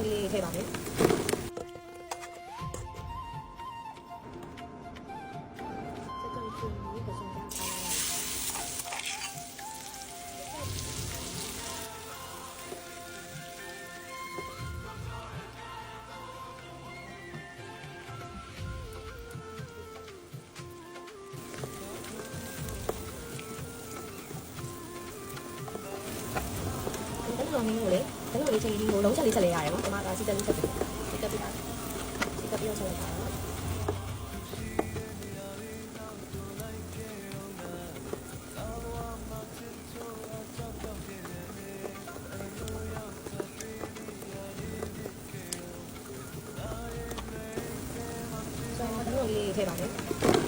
လုံးလေးထည့်ပါမယ်လုံးလေးကိုလေဒါလိုလေးချိန်လေးကိုလုံးချက်လေးချက်လေးရတယ်နော်ဒီမှာကစီတက်လေးချက်တယ်စီတက်ပြီးတာစီတက်ပြီးတော့ချက်လိုက်ပါတော့ဆိုရင်ဒါလိုလေးထည့်ပါမယ်